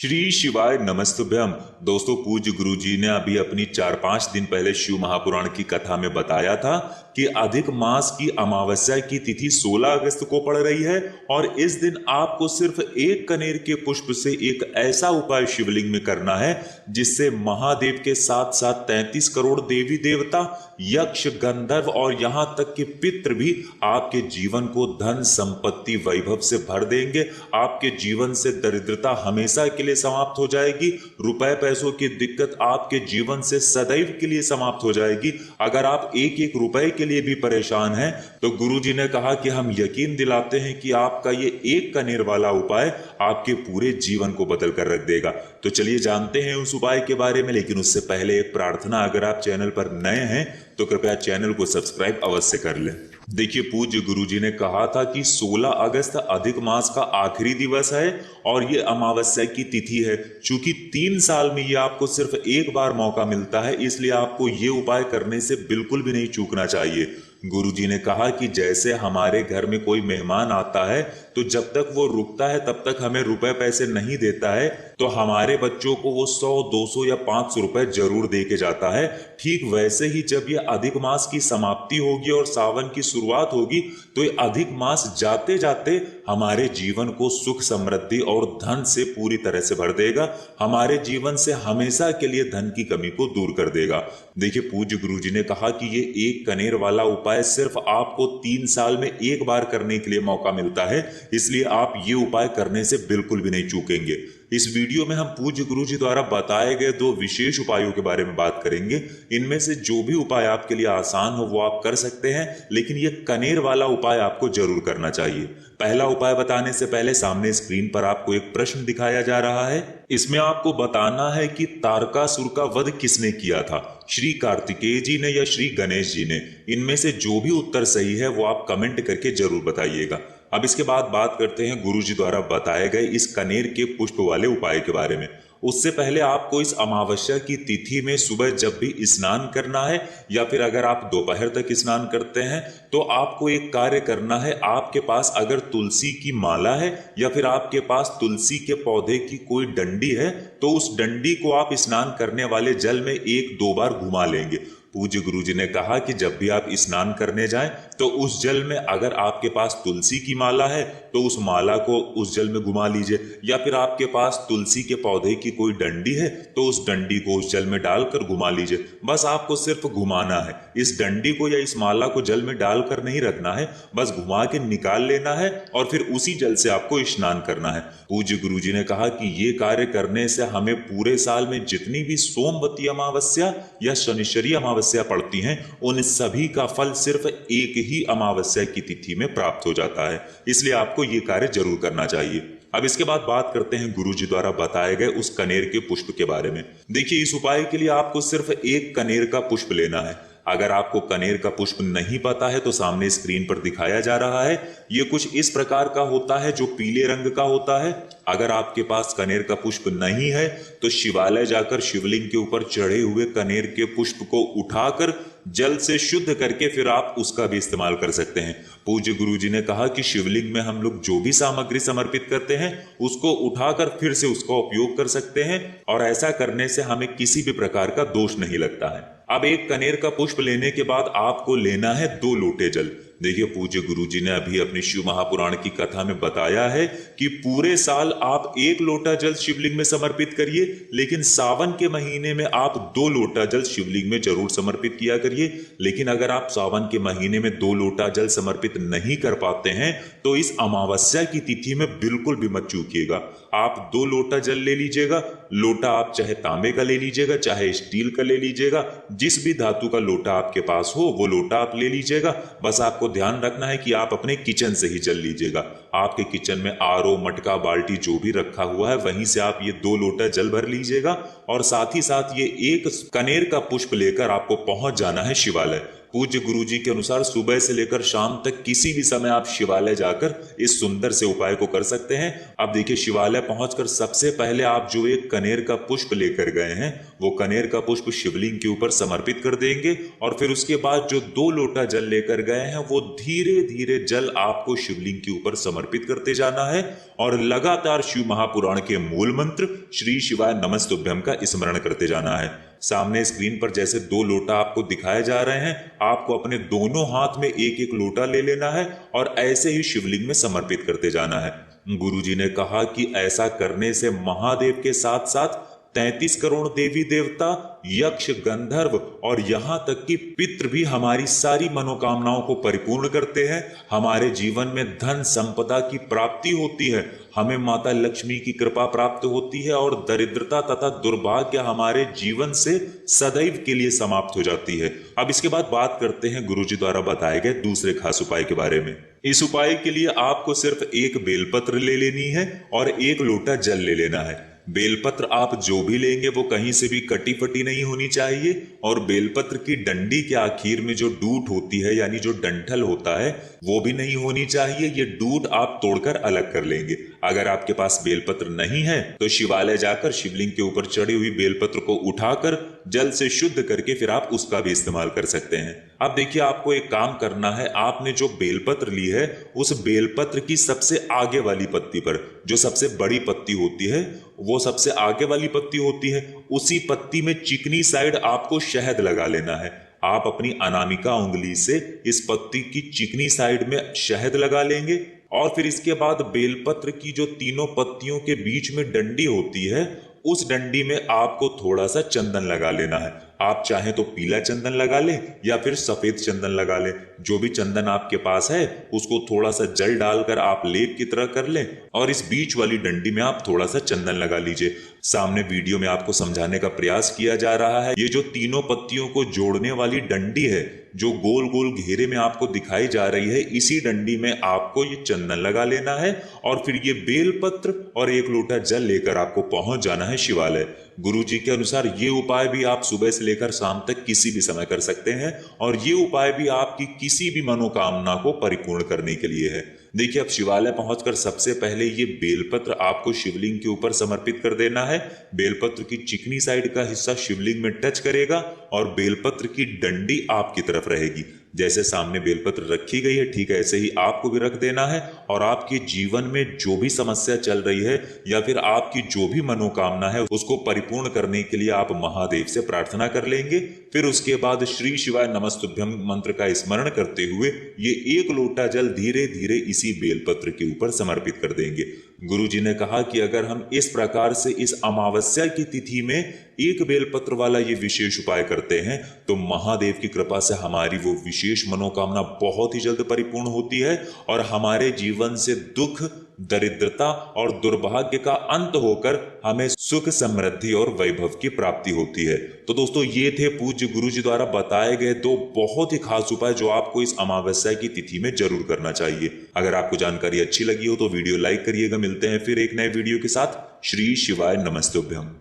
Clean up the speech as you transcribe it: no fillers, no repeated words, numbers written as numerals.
श्री शिवाय नमस्तुभ्यम। दोस्तों, पूज्य गुरु जी ने अभी अपनी 4-5 दिन पहले शिव महापुराण की कथा में बताया था कि अधिक मास की अमावस्या की तिथि 16 अगस्त को पड़ रही है और इस दिन आपको सिर्फ एक कनेर के पुष्प से एक ऐसा उपाय शिवलिंग में करना है जिससे महादेव के साथ साथ 33 करोड़ देवी देवता, यक्ष, गंधर्व और यहाँ तक कि पितृ भी आपके जीवन को धन संपत्ति वैभव से भर देंगे। आपके जीवन से दरिद्रता हमेशा के लिए समाप्त हो जाएगी। रुपए पैसों की दिक्कत आपके जीवन से सदैव के लिए समाप्त हो जाएगी। अगर आप एक एक रुपए के लिए भी परेशान हैं तो गुरुजी ने कहा कि हम यकीन दिलाते हैं कि आपका ये एक कनेर वाला उपाय आपके पूरे जीवन को बदल कर रख देगा। तो चलिए जानते हैं उस उपाय के बारे में, लेकिन उससे पहले एक प्रार्थना, अगर आप चैनल पर नए हैं तो कृपया चैनल को सब्सक्राइब अवश्य कर लें। देखिए, पूज्य गुरुजी ने कहा था कि 16 अगस्त अधिक मास का आखिरी दिवस है और ये अमावस्या की तिथि है। चूंकि 3 साल में ये आपको सिर्फ एक बार मौका मिलता है, इसलिए आपको ये उपाय करने से बिल्कुल भी नहीं चूकना चाहिए। गुरुजी ने कहा कि जैसे हमारे घर में कोई मेहमान आता है तो जब तक वो रुकता है तब तक हमें रुपए पैसे नहीं देता है, तो हमारे बच्चों को वो 100, 200 या 500 रुपए जरूर दे के जाता है। ठीक वैसे ही जब ये अधिक मास की समाप्ति होगी और सावन की शुरुआत होगी तो ये अधिक मास जाते जाते हमारे जीवन को सुख, समृद्धि और धन से पूरी तरह से भर देगा। हमारे जीवन से हमेशा के लिए धन की कमी को दूर कर देगा। देखिए, पूज्य गुरुजी ने कहा कि ये एक कनेर वाला उपाय सिर्फ आपको 3 साल में एक बार करने के लिए मौका मिलता है, इसलिए आप ये उपाय करने से बिल्कुल भी नहीं चूकेंगे। इस वीडियो में हम पूज्य गुरुजी द्वारा बताए गए 2 विशेष उपायों के बारे में बात करेंगे। इनमें से जो भी उपाय आपके लिए आसान हो वो आप कर सकते हैं, लेकिन ये कनेर वाला उपाय आपको जरूर करना चाहिए। पहला उपाय बताने से पहले सामने स्क्रीन पर आपको एक प्रश्न दिखाया जा रहा है। इसमें आपको बताना है कि तारकासुर का वध किसने किया था, श्री कार्तिकेय जी ने या श्री गणेश जी ने। इनमें से जो भी उत्तर सही है वो आप कमेंट करके जरूर बताइएगा। अब इसके बाद बात करते हैं गुरुजी द्वारा बताए गए इस कनेर के पुष्प वाले उपाय के बारे में। उससे पहले आपको इस अमावस्या की तिथि में सुबह जब भी स्नान करना है या फिर अगर आप दोपहर तक स्नान करते हैं तो आपको एक कार्य करना है। आपके पास अगर तुलसी की माला है या फिर आपके पास तुलसी के पौधे की कोई डंडी है तो उस डंडी को आप स्नान करने वाले जल में 1-2 बार घुमा लेंगे। पूज्य गुरुजी ने कहा कि जब भी आप स्नान करने जाएं तो उस जल में अगर आपके पास तुलसी की माला है तो उस माला को उस जल में घुमा लीजिए, या फिर आपके पास तुलसी के पौधे की कोई डंडी है तो उस डंडी को उस जल में डालकर घुमा लीजिए। बस आपको सिर्फ घुमाना है, इस डंडी को या इस माला को जल में डालकर नहीं रखना है, बस घुमा के निकाल लेना है और फिर उसी जल से आपको स्नान करना है। पूज्य गुरुजी ने कहा कि ये कार्य करने से हमें पूरे साल में जितनी भी सोमवती अमावस्या या शनिश्चरी अमावस्या पड़ती हैं उन सभी का फल सिर्फ एक ही अमावस्या की तिथि में प्राप्त हो जाता है, इसलिए आपको ये कार्य जरूर करना चाहिए। अब इसके बाद बात करते हैं गुरुजी द्वारा बताए गए उस कनेर के पुष्प के बारे में। देखिए, इस उपाय के लिए आपको सिर्फ एक कनेर का पुष्प लेना है। अगर आपको कनेर का पुष्प नहीं पता है तो सामने स्क्रीन पर दिखाया जा रहा है। ये कुछ इस प्रकार का होता है जो पीले रंग का होता है। अगर आपके पास कनेर का पुष्प नहीं है तो शिवालय जाकर शिवलिंग के ऊपर चढ़े हुए कनेर के पुष्प को उठाकर जल से शुद्ध करके फिर आप उसका भी इस्तेमाल कर सकते हैं। पूज्य गुरुजी ने कहा कि शिवलिंग में हम लोग जो भी सामग्री समर्पित करते हैं उसको उठाकर फिर से उसका उपयोग कर सकते हैं और ऐसा करने से हमें किसी भी प्रकार का दोष नहीं लगता है। अब एक कनेर का पुष्प लेने के बाद आपको लेना है 2 लोटे जल। देखिए, पूज्य गुरुजी ने अभी अपनी शिव महापुराण की कथा में बताया है कि पूरे साल आप 1 लोटा जल शिवलिंग में समर्पित करिए, लेकिन सावन के महीने में आप 2 लोटा जल शिवलिंग में जरूर समर्पित किया करिए। लेकिन अगर आप सावन के महीने में 2 लोटा जल समर्पित नहीं कर पाते हैं तो इस अमावस्या की तिथि में बिल्कुल भी मत चूकिएगा। आप 2 लोटा जल ले लीजिएगा। लोटा आप चाहे तांबे का ले लीजिएगा, चाहे स्टील का ले लीजिएगा, जिस भी धातु का लोटा आपके पास हो वो लोटा आप ले लीजिएगा। बस आपको ध्यान रखना है कि आप अपने किचन से ही जल लीजिएगा। आपके किचन में आरओ, मटका, बाल्टी जो भी रखा हुआ है वहीं से आप ये 2 लोटा जल भर लीजिएगा और साथ ही साथ ये एक कनेर का पुष्प लेकर आपको पहुंच जाना है शिवालय। पूज्य गुरुजी के अनुसार सुबह से लेकर शाम तक किसी भी समय आप शिवालय जाकर इस सुंदर से उपाय को कर सकते हैं। अब देखिए, शिवालय पहुंचकर सबसे पहले आप जो एक कनेर का पुष्प लेकर गए हैं, वो कनेर का पुष्प शिवलिंग के ऊपर समर्पित कर देंगे और फिर उसके बाद जो 2 लोटा जल लेकर गए हैं, वो धीरे धीरे जल आपको शिवलिंग के ऊपर समर्पित करते जाना है और लगातार शिव महापुराण के मूल मंत्र श्री शिवाय नमस्तुभ्यम का स्मरण करते जाना है। सामने स्क्रीन पर जैसे 2 लोटा आपको दिखाए जा रहे हैं, आपको अपने दोनों हाथ में एक एक लोटा ले लेना है और ऐसे ही शिवलिंग में समर्पित करते जाना है। गुरुजी ने कहा कि ऐसा करने से महादेव के साथ साथ 33 करोड़ देवी देवता, यक्ष, गंधर्व और यहाँ तक कि पितृ भी हमारी सारी मनोकामनाओं को परिपूर्ण करते हैं। हमारे जीवन में धन संपदा की प्राप्ति होती है, हमें माता लक्ष्मी की कृपा प्राप्त होती है और दरिद्रता तथा दुर्भाग्य हमारे जीवन से सदैव के लिए समाप्त हो जाती है। अब इसके बाद बात करते हैं गुरुजी द्वारा बताए गए दूसरे खास उपाय के बारे में। इस उपाय के लिए आपको सिर्फ एक बेलपत्र ले लेनी है और 1 लोटा जल ले लेना है। बेलपत्र आप जो भी लेंगे वो कहीं से भी कटी फटी नहीं होनी चाहिए और बेलपत्र की डंडी के आखिर में जो डूट होती है यानी जो डंठल होता है वो भी नहीं होनी चाहिए। ये डूट आप तोड़कर अलग कर लेंगे। अगर आपके पास बेलपत्र नहीं है तो शिवालय जाकर शिवलिंग के ऊपर चढ़ी हुई बेलपत्र को उठाकर जल से शुद्ध करके फिर आप उसका भी इस्तेमाल कर सकते हैं। अब देखिए, आपको एक काम करना है। आपने जो बेलपत्र ली है उस बेलपत्र की सबसे आगे वाली पत्ती पर, जो सबसे बड़ी पत्ती होती है वो सबसे आगे वाली पत्ती होती है, उसी पत्ती में चिकनी साइड आपको शहद लगा लेना है। आप अपनी अनामिका उंगली से इस पत्ती की चिकनी साइड में शहद लगा लेंगे और फिर इसके बाद बेलपत्र की जो 3 पत्तियों के बीच में डंडी होती है उस डंडी में आपको थोड़ा सा चंदन लगा लेना है। आप चाहें तो पीला चंदन लगा लें या फिर सफेद चंदन लगा लें। जो भी चंदन आपके पास है उसको थोड़ा सा जल डालकर आप लेप की तरह कर लें और इस बीच वाली डंडी में आप थोड़ा सा चंदन लगा लीजिए। सामने वीडियो में आपको समझाने का प्रयास किया जा रहा है। ये जो 3 पत्तियों को जोड़ने वाली डंडी है जो गोल गोल घेरे में आपको दिखाई जा रही है, इसी डंडी में आपको ये चंदन लगा लेना है और फिर ये बेलपत्र और 1 लोटा जल लेकर आपको पहुंच जाना है शिवालय। गुरुजी के अनुसार ये उपाय भी आप सुबह से लेकर शाम तक किसी भी समय कर सकते हैं और ये उपाय भी आपकी किसी भी मनोकामना को परिपूर्ण करने के लिए है। देखिए, अब शिवालय पहुंचकर सबसे पहले ये बेलपत्र आपको शिवलिंग के ऊपर समर्पित कर देना है। बेलपत्र की चिकनी साइड का हिस्सा शिवलिंग में टच करेगा और बेलपत्र की डंडी आपकी तरफ रहेगी। जैसे सामने बेलपत्र रखी गई है ठीक ऐसे ही आपको भी रख देना है और आपके जीवन में जो भी समस्या चल रही है या फिर आपकी जो भी मनोकामना है उसको परिपूर्ण करने के लिए आप महादेव से प्रार्थना कर लेंगे। फिर उसके बाद श्री शिवाय नमस्तुभ्यम मंत्र का स्मरण करते हुए ये 1 लोटा जल धीरे धीरे इसी बेलपत्र के ऊपर समर्पित कर देंगे। गुरुजी ने कहा कि अगर हम इस प्रकार से इस अमावस्या की तिथि में 1 बेलपत्र वाला ये विशेष उपाय करते हैं तो महादेव की कृपा से हमारी वो विशेष मनोकामना बहुत ही जल्द परिपूर्ण होती है और हमारे जीवन से दुख, दरिद्रता और दुर्भाग्य का अंत होकर हमें सुख, समृद्धि और वैभव की प्राप्ति होती है। तो दोस्तों, ये थे पूज्य गुरुजी द्वारा बताए गए 2 बहुत ही खास उपाय जो आपको इस अमावस्या की तिथि में जरूर करना चाहिए। अगर आपको जानकारी अच्छी लगी हो तो वीडियो लाइक करिएगा। मिलते हैं फिर एक नए वीडियो के साथ। श्री शिवाय नमस्तुभ्यम।